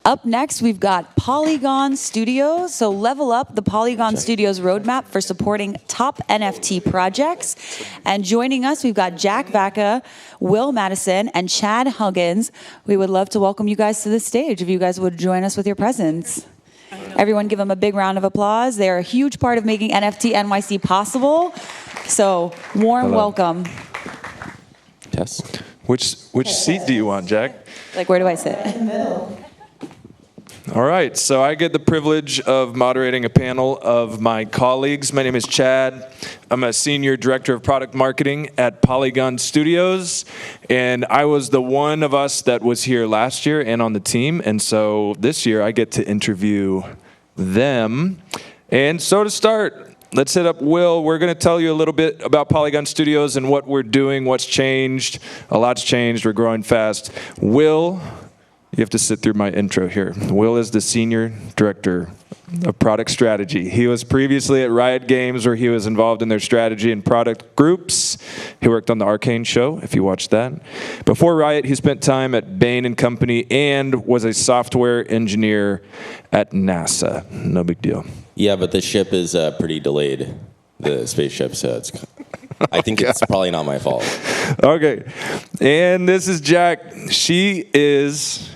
Up next, we've got Polygon Studios. So level up the Polygon Studios roadmap for supporting top NFT projects. And joining us, we've got Jack Vaca, Will Matteson, and Chad Hugghins. We would love to welcome you guys to the stage if you guys would join us with your presence. Everyone give them a big round of applause. They're a huge part of making NFT.NYC possible. So warm welcome. Yes. Which seat do you want, Jack? Like, where do I sit? In the middle. All right, so I get the privilege of moderating a panel of my colleagues. My name is Chad. I'm a senior director of product marketing at Polygon Studios, and I was the one of us that was here last year and on the team, and so this year I get to interview them. And so to start, let's hit up Will. We're going to tell you a little bit about Polygon Studios and what we're doing, what's changed. A lot's changed. We're growing fast. Will, you have to sit through my intro here. Will is the Senior Director of Product Strategy. He was previously at Riot Games, where he was involved in their strategy and product groups. He worked on the Arcane show, if you watched that. Before Riot, he spent time at Bain & Company and was a software engineer at NASA. No big deal. Yeah, but the ship is pretty delayed, the spaceship, so I think it's probably not my fault. Okay. And this is Jack. She is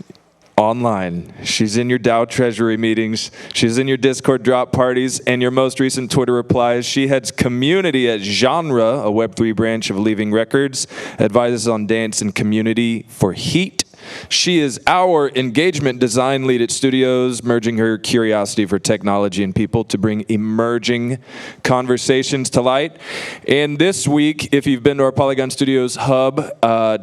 online. She's in your DAO treasury meetings. She's in your Discord drop parties and your most recent Twitter replies. She heads community at Genre, a Web3 branch of Leaving Records, advises on dance and community for Heat. She is our engagement design lead at Studios, merging her curiosity for technology and people to bring emerging conversations to light. And this week, if you've been to our Polygon Studios hub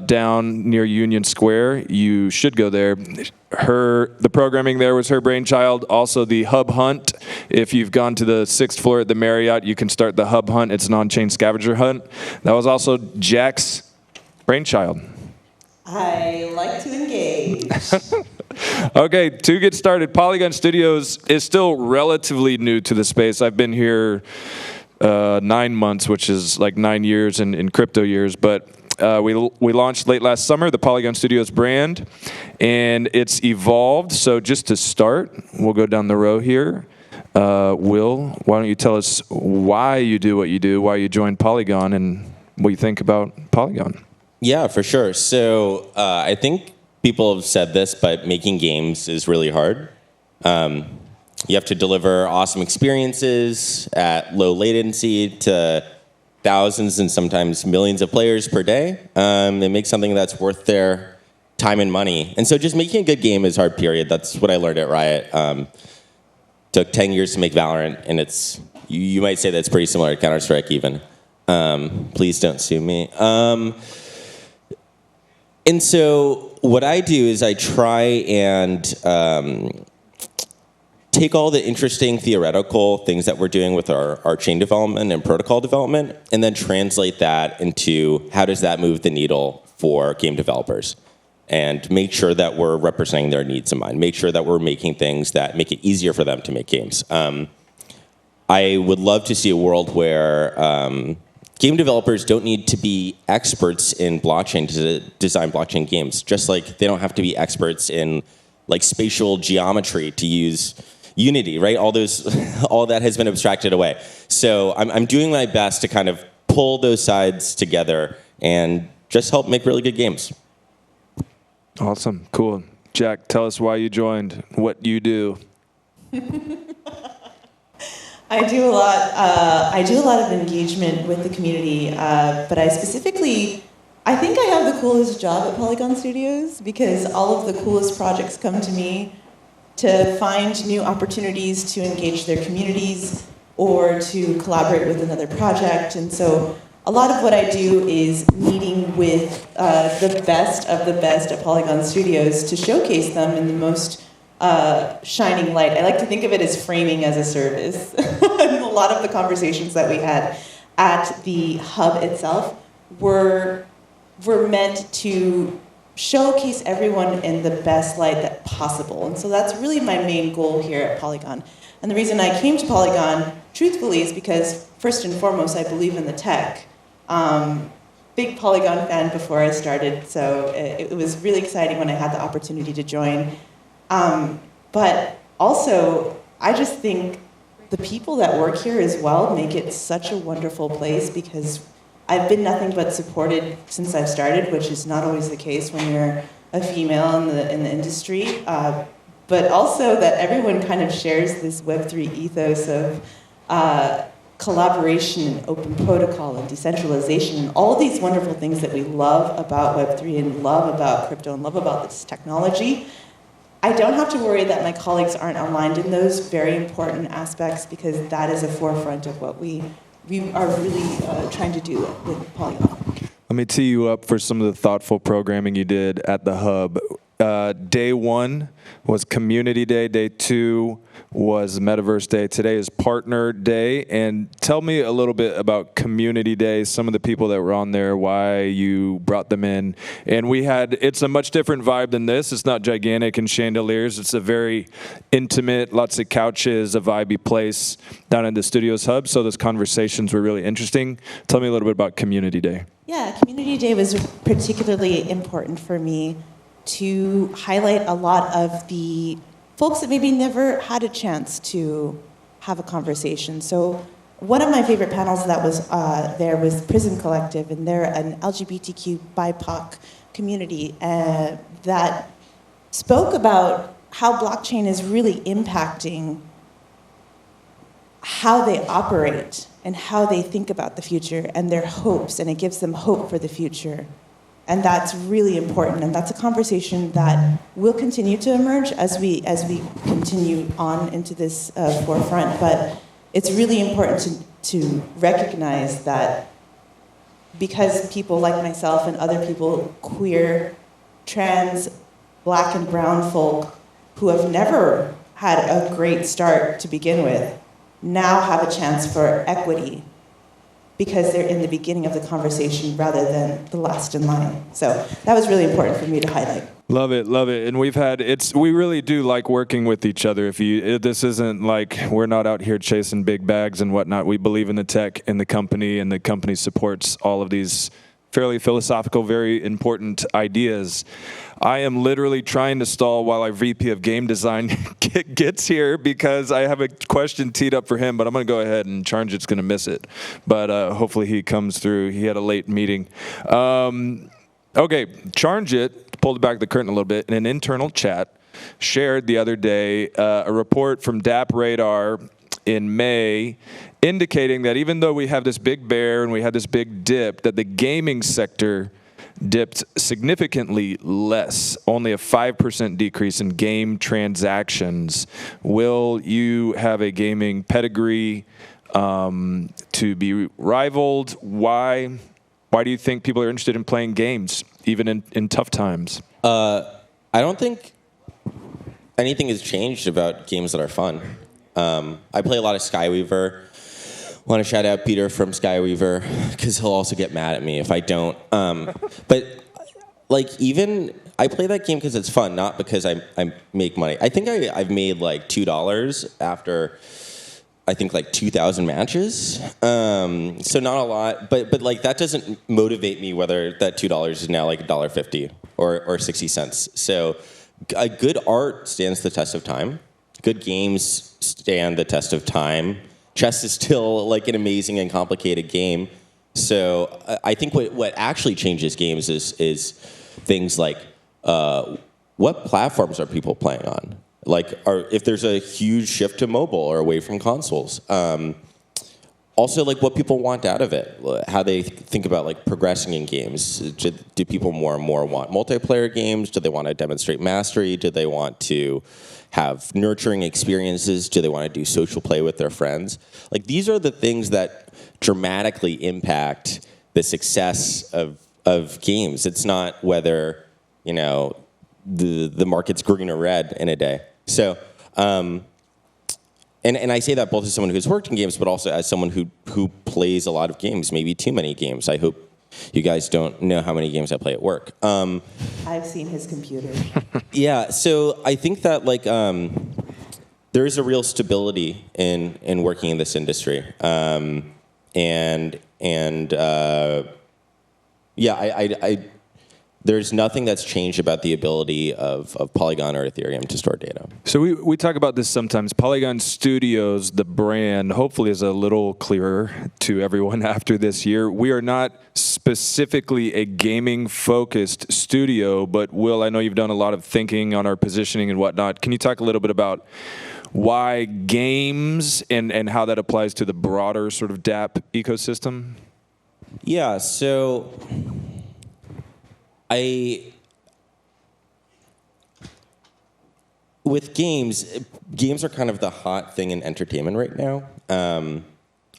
down near Union Square, you should go there. The programming there was her brainchild. Also, the Hub Hunt. If you've gone to the 6th floor at the Marriott, you can start the Hub Hunt. It's an on-chain scavenger hunt. That was also Jack's brainchild. I like to engage. Okay, to get started, Polygon Studios is still relatively new to the space. I've been here 9 months, which is like 9 years in crypto years, but we launched late last summer the Polygon Studios brand, and it's evolved. So just to start, we'll go down the row here. Will, why don't you tell us why you do what you do, why you joined Polygon, and what you think about Polygon? Yeah, for sure. So I think people have said this, but making games is really hard. You have to deliver awesome experiences at low latency to thousands and sometimes millions of players per day, and make something that's worth their time and money. And so just making a good game is hard, period. That's what I learned at Riot. Took 10 years to make Valorant, and you might say that's pretty similar to Counter-Strike even. Please don't sue me. And so what I do is I try and take all the interesting theoretical things that we're doing with our chain development and protocol development, and then translate that into how does that move the needle for game developers, and make sure that we're representing their needs in mind, make sure that we're making things that make it easier for them to make games. I would love to see a world where game developers don't need to be experts in blockchain to design blockchain games, just like they don't have to be experts in like spatial geometry to use Unity, right? All that has been abstracted away. So I'm doing my best to kind of pull those sides together and just help make really good games. Awesome, cool. Jack, tell us why you joined, what you do. I do a lot. I do a lot of engagement with the community, but I think I have the coolest job at Polygon Studios because all of the coolest projects come to me to find new opportunities to engage their communities or to collaborate with another project. And so a lot of what I do is meeting with the best of the best at Polygon Studios to showcase them in the most shining light. I like to think of it as framing as a service. A lot of the conversations that we had at the hub itself were meant to showcase everyone in the best light that possible. And so that's really my main goal here at Polygon. And the reason I came to Polygon, truthfully, is because first and foremost, I believe in the tech. Big Polygon fan before I started, so it was really exciting when I had the opportunity to join. But also, I just think the people that work here as well make it such a wonderful place, because I've been nothing but supported since I've started, which is not always the case when you're a female in the industry. But also that everyone kind of shares this Web3 ethos of collaboration and open protocol and decentralization and all these wonderful things that we love about Web3 and love about crypto and love about this technology. I don't have to worry that my colleagues aren't aligned in those very important aspects, because that is a forefront of what we are really trying to do with Polygon. Let me tee you up for some of the thoughtful programming you did at the Hub. Day 1 was Community Day. Day 2 was Metaverse Day. Today is Partner Day. And tell me a little bit about Community Day, some of the people that were on there, why you brought them in. And it's a much different vibe than this. It's not gigantic and chandeliers. It's a very intimate, lots of couches, a vibey place down in the Studios Hub. So those conversations were really interesting. Tell me a little bit about Community Day. Yeah, Community Day was particularly important for me to highlight a lot of the folks that maybe never had a chance to have a conversation. So one of my favorite panels that was there was Prism Collective, and they're an LGBTQ BIPOC community that spoke about how blockchain is really impacting how they operate and how they think about the future and their hopes, and it gives them hope for the future. And that's really important, and that's a conversation that will continue to emerge as we continue on into this forefront. But it's really important to recognize that because people like myself and other people, queer, trans, black and brown folk, who have never had a great start to begin with, now have a chance for equity, because they're in the beginning of the conversation rather than the last in line. So that was really important for me to highlight. Love it, love it. And we really do like working with each other. This isn't like we're not out here chasing big bags and whatnot. We believe in the tech and the company supports all of these fairly philosophical, very important ideas. I am literally trying to stall while our VP of game design gets here, because I have a question teed up for him, but I'm going to go ahead, and Charnjit's going to miss it. But hopefully he comes through. He had a late meeting. Okay, Charnjit pulled back the curtain a little bit in an internal chat, shared the other day a report from DApp Radar in May, indicating that even though we have this big bear and we had this big dip, that the gaming sector dipped significantly less, only a 5% decrease in game transactions. Will you have a gaming pedigree to be rivaled? Why do you think people are interested in playing games, even in tough times? I don't think anything has changed about games that are fun. I play a lot of Skyweaver. Want to shout out Peter from Skyweaver, because he'll also get mad at me if I don't. But I play that game because it's fun, not because I make money. I think I've made like $2 after I think like 2,000 matches. So not a lot, but like that doesn't motivate me whether that $2 is now like $1.50 or 60 cents. So a good art stands the test of time. Good games stand the test of time. Chess is still like an amazing and complicated game. So I think what actually changes games is things like what platforms are people playing on? Like, if there's a huge shift to mobile or away from consoles. Also, like what people want out of it, how they think about like progressing in games. Do people more and more want multiplayer games? Do they want to demonstrate mastery? Do they want to have nurturing experiences? Do they want to do social play with their friends? Like, these are the things that dramatically impact the success of games. It's not whether, the market's green or red in a day. So, and I say that both as someone who's worked in games, but also as someone who plays a lot of games, maybe too many games. I hope you guys don't know how many games I play at work. I've seen his computer. Yeah, so I think that like there is a real stability in working in this industry, There's nothing that's changed about the ability of Polygon or Ethereum to store data. So we talk about this sometimes. Polygon Studios, the brand, hopefully is a little clearer to everyone after this year. We are not specifically a gaming-focused studio, but Will, I know you've done a lot of thinking on our positioning and whatnot. Can you talk a little bit about why games and how that applies to the broader sort of DApp ecosystem? Yeah, so with games are kind of the hot thing in entertainment right now.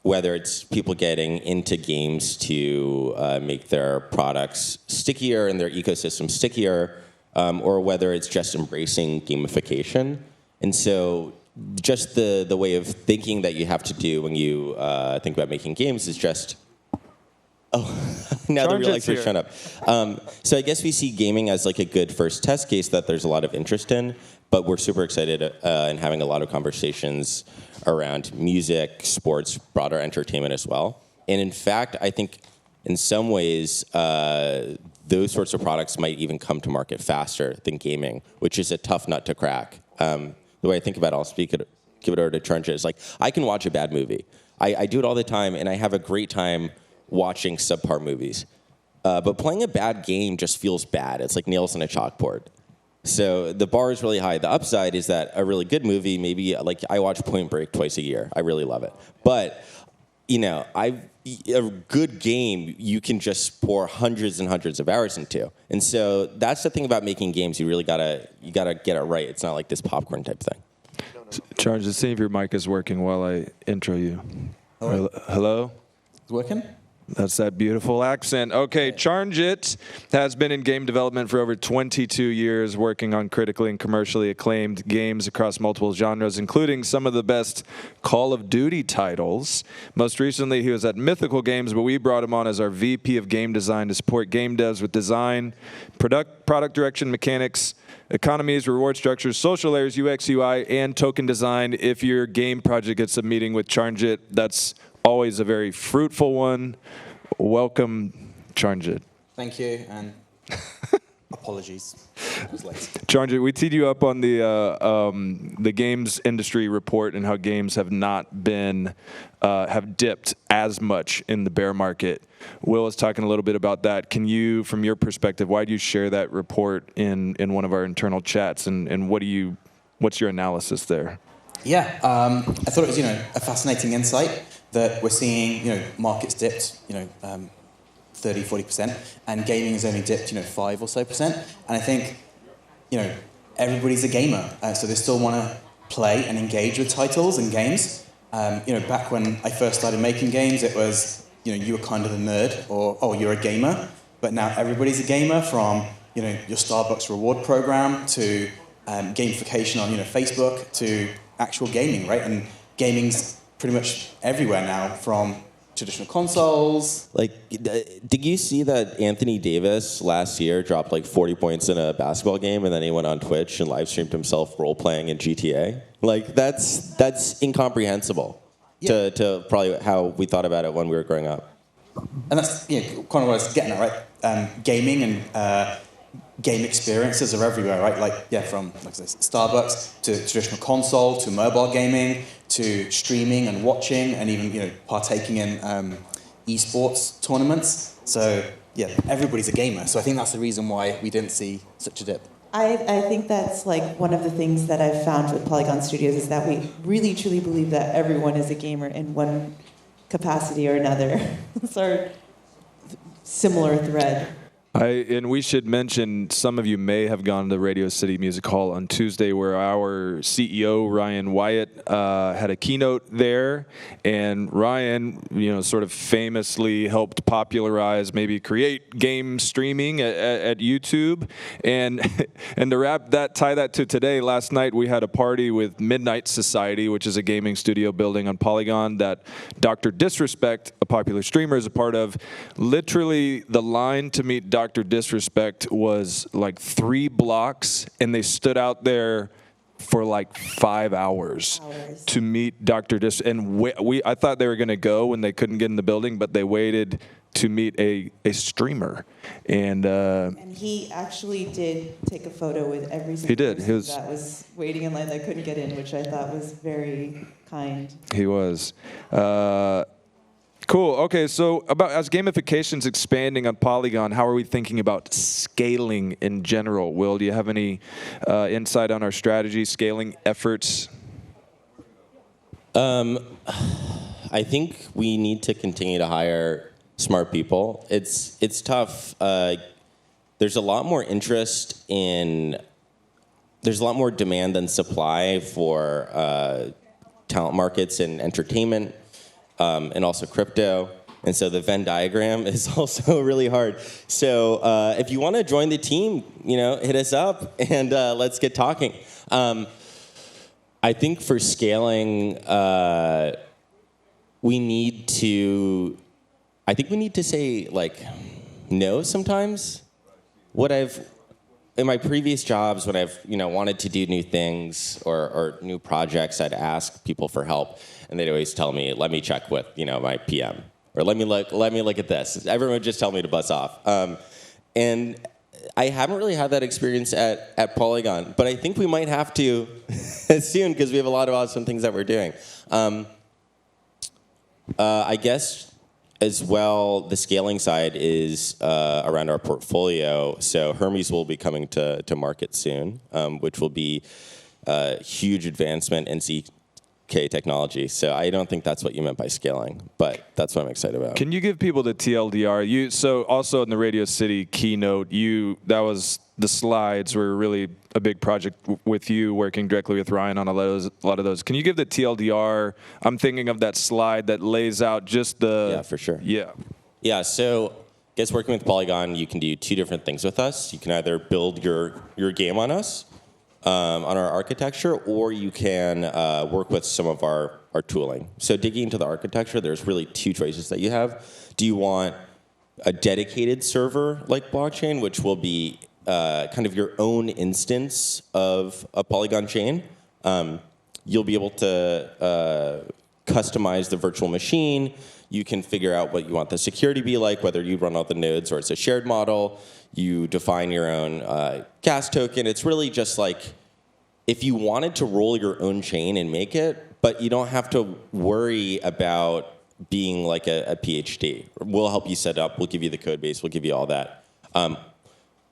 Whether it's people getting into games to make their products stickier and their ecosystem stickier, or whether it's just embracing gamification. And so just the way of thinking that you have to do when you think about making games is just, now the real experts shut up. So I guess we see gaming as like a good first test case that there's a lot of interest in, but we're super excited and having a lot of conversations around music, sports, broader entertainment as well. And in fact, I think in some ways, those sorts of products might even come to market faster than gaming, which is a tough nut to crack. The way I think about it, I'll give it over to Charnjit, is like, I can watch a bad movie. I do it all the time, and I have a great time watching subpar movies. But playing a bad game just feels bad. It's like nails on a chalkboard. So the bar is really high. The upside is that a really good movie, maybe like I watch Point Break twice a year. I really love it. But, a good game you can just pour hundreds and hundreds of hours into. And so that's the thing about making games. You really gotta get it right. It's not like this popcorn type thing. Charnjit, see if your mic is working while I intro you. Hello? It's working? That's that beautiful accent. Okay, Charnjit has been in game development for over 22 years, working on critically and commercially acclaimed games across multiple genres, including some of the best Call of Duty titles. Most recently, he was at Mythical Games, but we brought him on as our VP of Game Design to support game devs with design, product direction, mechanics, economies, reward structures, social layers, UX, UI, and token design. If your game project gets a meeting with Charnjit, that's always a very fruitful one. Welcome, Charnjit. Thank you, and apologies. I was late. Charnjit, we teed you up on the games industry report and how games have not been, have dipped as much in the bear market. Will is talking a little bit about that. Can you, from your perspective, why do you share that report in one of our internal chats, and what's your analysis there? Yeah, I thought it was a fascinating insight that we're seeing markets dipped 30-40%, and gaming has only dipped 5 or so %. And I think everybody's a gamer, so they still want to play and engage with titles and games. Back when I first started making games, it was you were kind of a nerd, or oh, you're a gamer. But now everybody's a gamer, from your Starbucks reward program to gamification on Facebook to actual gaming, right? And gaming's pretty much everywhere now, from traditional consoles. Like, did you see that Anthony Davis last year dropped like 40 points in a basketball game, and then he went on Twitch and live streamed himself role playing in GTA? Like, that's incomprehensible to probably how we thought about it when we were growing up. And that's kind of what I was getting at, right? Gaming and game experiences are everywhere, right? From like I say, Starbucks to traditional console to mobile gaming to streaming and watching, and even partaking in esports tournaments. So yeah, everybody's a gamer. So I think that's the reason why we didn't see such a dip. I think that's like one of the things that I've found with Polygon Studios is that we really truly believe that everyone is a gamer in one capacity or another. It's our similar thread. And we should mention, some of you may have gone to Radio City Music Hall on Tuesday, where our CEO, Ryan Wyatt, had a keynote there. And Ryan, sort of famously helped popularize, maybe create game streaming at YouTube. And to tie that to today, last night we had a party with Midnight Society, which is a gaming studio building on Polygon that Dr. Disrespect, a popular streamer, is a part of. Literally, the line to meet Dr. Disrespect was like 3 blocks, and they stood out there for like 5 hours to meet Dr. And I thought they were going to go when they couldn't get in the building, but they waited to meet a streamer. And he actually did take a photo with every single person that was waiting in line that couldn't get in, which I thought was very kind. He was. Cool. Okay, so as gamification's expanding on Polygon, how are we thinking about scaling in general? Will, do you have any insight on our strategy, scaling efforts? I think we need to continue to hire smart people. It's tough. There's a lot more interest there's a lot more demand than supply for talent markets and entertainment. And also crypto. And so the Venn diagram is also really hard. So if you want to join the team, hit us up and let's get talking. I think for scaling, we need to say like no sometimes. In my previous jobs, when I've wanted to do new things or new projects, I'd ask people for help, and they'd always tell me, "Let me check with my PM," or "Let me look at this." Everyone would just tell me to buzz off, and I haven't really had that experience at Polygon, but I think we might have to soon because we have a lot of awesome things that we're doing. I guess. As well, the scaling side is around our portfolio. So Hermes will be coming to market soon, which will be a huge advancement in ZK technology. So I don't think that's what you meant by scaling, but that's what I'm excited about. Can you give people the TLDR? So also in the Radio City keynote, that was the slides were really a big project with you working directly with Ryan on a lot of those. Can you give the TLDR? I'm thinking of that slide that lays out just the... Yeah, for sure. Yeah, so I guess working with Polygon, you can do two different things with us. You can either build your game on us, on our architecture, or you can work with some of our tooling. So digging into the architecture, there's really two choices that you have. Do you want a dedicated server like blockchain, which will be kind of your own instance of a Polygon chain? You'll be able to customize the virtual machine. You can figure out what you want the security to be like, whether you run all the nodes or it's a shared model. You define your own gas token. It's really just like if you wanted to roll your own chain and make it, but you don't have to worry about being like a PhD. We'll help you set up. We'll give you the code base. We'll give you all that.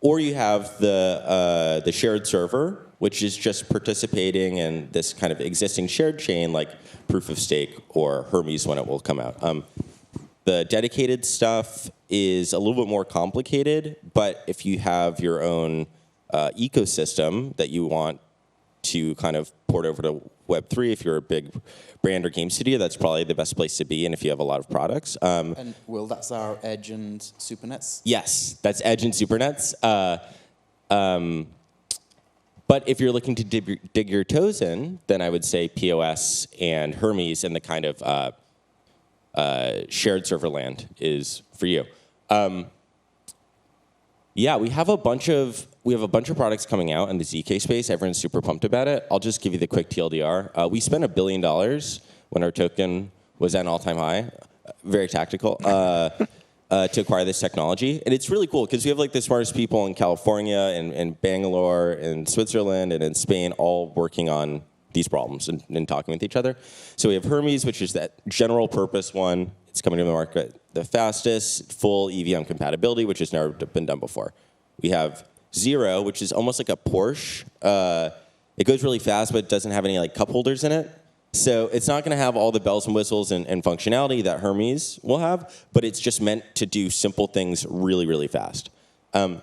Or you have the shared server, which is just participating in this kind of existing shared chain like Proof of Stake or Hermes when it will come out. The dedicated stuff is a little bit more complicated, but if you have your own ecosystem that you want to kind of port over to Web3, if you're a big brand or game studio, that's probably the best place to be, and if you have a lot of products. And Will, that's our Edge and Supernets? Yes, that's Edge and Supernets. But if you're looking to dig your toes in, then I would say POS and Hermes and the kind of shared server land is for you. Yeah, we have a bunch of products coming out in the ZK space. Everyone's super pumped about it. I'll just give you the quick TLDR. We spent $1 billion when our token was at an all-time high. Very tactical. To acquire this technology. And it's really cool because we have like the smartest people in California and Bangalore and Switzerland and in Spain all working on these problems and talking with each other. So we have Hermes, which is that general purpose one. It's coming to the market the fastest, full EVM compatibility, which has never been done before. We have Zero, which is almost like a Porsche. It goes really fast, but it doesn't have any like cup holders in it. So it's not going to have all the bells and whistles and functionality that Hermes will have, but it's just meant to do simple things really, really fast. Then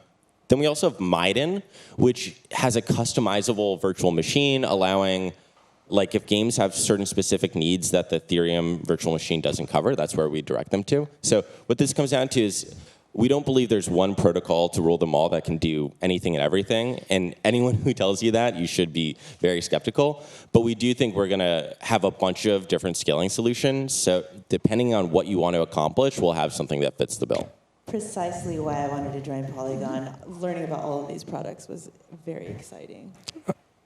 we also have Maiden, which has a customizable virtual machine, allowing, like if games have certain specific needs that the Ethereum virtual machine doesn't cover, that's where we direct them to. So what this comes down to is we don't believe there's one protocol to rule them all that can do anything and everything. And anyone who tells you that, you should be very skeptical. But we do think we're going to have a bunch of different scaling solutions. So depending on what you want to accomplish, we'll have something that fits the bill. Precisely why I wanted to join Polygon. Learning about all of these products was very exciting.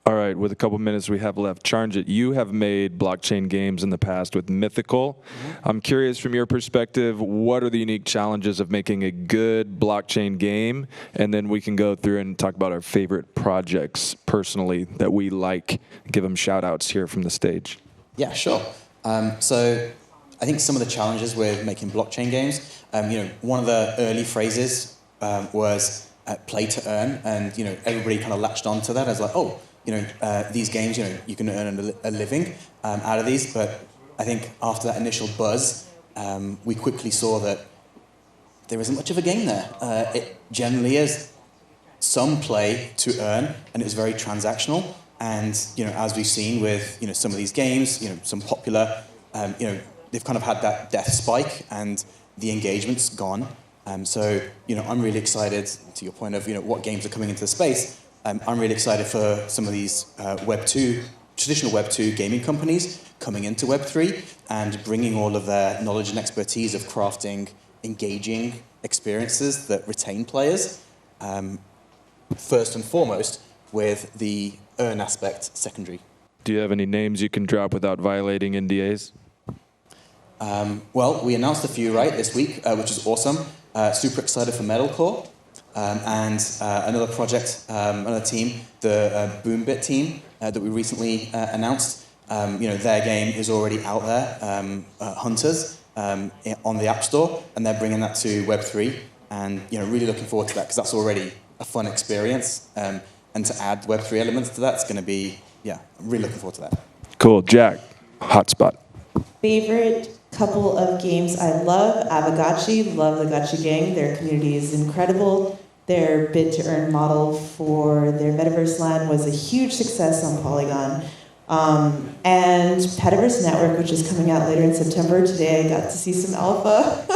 All right, with a couple minutes we have left, Charnjit, you have made blockchain games in the past with Mythical. I'm curious from your perspective, what are the unique challenges of making a good blockchain game? And then we can go through and talk about our favorite projects personally that we like. Give them shout outs here from the stage. Yeah, sure. So I think some of the challenges with making blockchain games, one of the early phrases was play to earn, and everybody kind of latched onto that as like, these games, you can earn a living out of these. But I think after that initial buzz, we quickly saw that there isn't much of a game there. It generally is some play to earn, and it was very transactional. And as we've seen with some of these games, some popular, they've kind of had that death spike, and the engagement's gone. So I'm really excited, to your point of what games are coming into the space. I'm really excited for some of these traditional Web 2 gaming companies coming into Web 3 and bringing all of their knowledge and expertise of crafting engaging experiences that retain players, first and foremost, with the earn aspect secondary. Do you have any names you can drop without violating NDAs? Well, we announced a few this week, which is awesome. Super excited for Metalcore. And another project, another team, the Boombit team that we recently announced. Their game is already out there, Hunters, on the App Store, and they're bringing that to Web3. And really looking forward to that, because that's already a fun experience. And to add Web3 elements to that, it's going to be, I'm really looking forward to that. Cool. Jack, hotspot. Favorite couple of games I love, Avagachi, love the Gachi gang. Their community is incredible. Their bid-to-earn model for their Metaverse land was a huge success on Polygon. And Petaverse Network, which is coming out later in September. Today I got to see some alpha.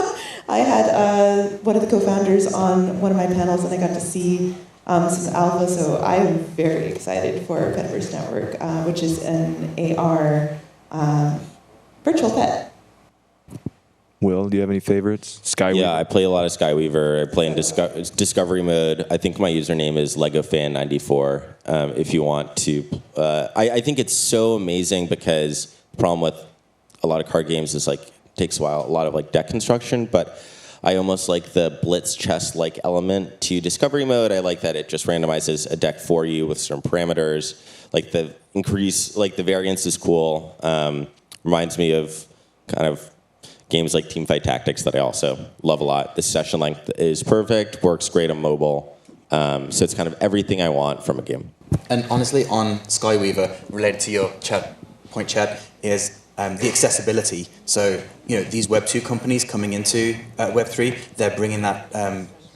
I had one of the co-founders on one of my panels, and I got to see some alpha, so I'm very excited for Petaverse Network, which is an AR virtual pet. Will, do you have any favorites? Skyweaver? Yeah, I play a lot of Skyweaver. I play in Discovery mode. I think my username is LegoFan94. If you want to, I think it's so amazing, because the problem with a lot of card games is takes a lot of deck construction. But I almost like the blitz chess element to Discovery mode. I like that it just randomizes a deck for you with certain parameters. The increase, the variance is cool. Reminds me of kind of games like Teamfight Tactics that I also love a lot. The session length is perfect, works great on mobile. So it's kind of everything I want from a game. And honestly, on Skyweaver, related to your point, Chad, is the accessibility. So, these Web 2 companies coming into Web 3, they're bringing that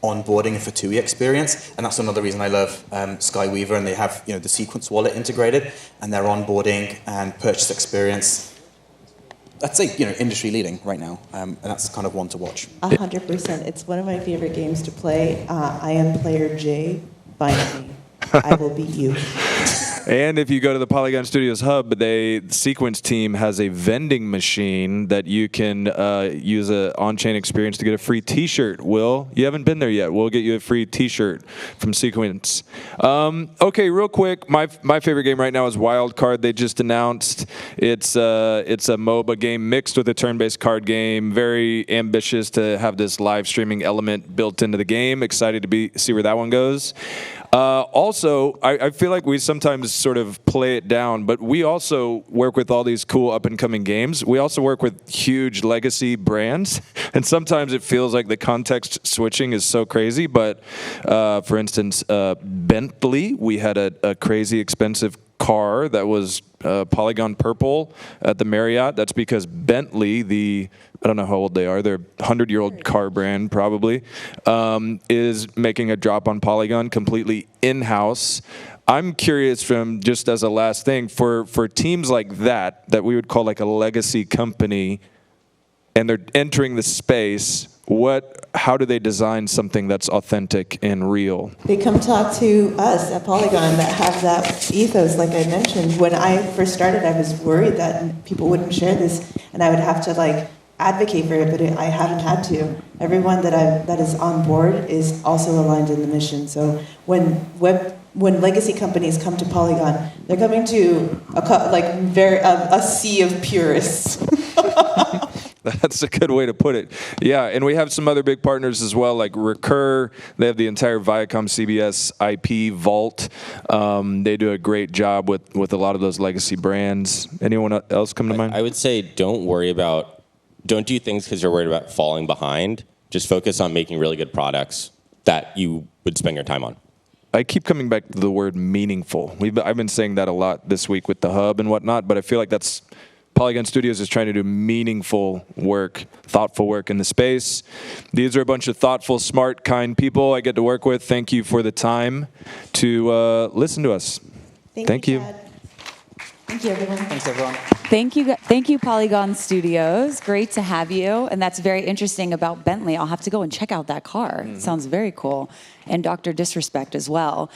onboarding and Fatui experience. And that's another reason I love Skyweaver. And they have, the Sequence wallet integrated, and their onboarding and purchase experience, I'd say, industry leading right now, and that's kind of one to watch. 100%. It's one of my favorite games to play. I am player J. Find me. I will beat you. And if you go to the Polygon Studios hub, the Sequence team has a vending machine that you can use an on-chain experience to get a free T-shirt. Will, you haven't been there yet. We'll get you a free T-shirt from Sequence. Okay, real quick, my favorite game right now is Wildcard. They just announced it's a MOBA game mixed with a turn-based card game. Very ambitious to have this live streaming element built into the game. Excited to see where that one goes. Also, I feel like we sometimes sort of play it down, but we also work with all these cool up-and-coming games. We also work with huge legacy brands, and sometimes it feels like the context switching is so crazy. But for instance, Bentley, we had a crazy expensive car that was Polygon purple at the Marriott. That's because Bentley, I don't know how old they are, they're a 100-year-old car brand probably, is making a drop on Polygon completely in-house. I'm curious, from just as a last thing, for teams like that we would call like a legacy company, and they're entering the space, how do they design something that's authentic and real? They come talk to us at Polygon that have that ethos, like I mentioned. When I first started, I was worried that people wouldn't share this, and I would have to advocate for it, but I haven't had to. Everyone that is on board is also aligned in the mission. So when Web when legacy companies come to Polygon, they're coming to a sea of purists. That's a good way to put it. Yeah, and we have some other big partners as well, like Recur. They have the entire Viacom CBS IP vault. They do a great job with a lot of those legacy brands. Anyone else come to mind? I would say don't do things because you're worried about falling behind. Just focus on making really good products that you would spend your time on. I keep coming back to the word meaningful. I've been saying that a lot this week with the hub and whatnot, but I feel like that's Polygon Studios is trying to do meaningful work, thoughtful work in the space. These are a bunch of thoughtful, smart, kind people I get to work with. Thank you for the time to listen to us. Thank you. Chad. Thank you, everyone. Thanks, everyone. Thank you, Polygon Studios. Great to have you. And that's very interesting about Bentley. I'll have to go and check out that car. It sounds very cool. And Dr. Disrespect as well.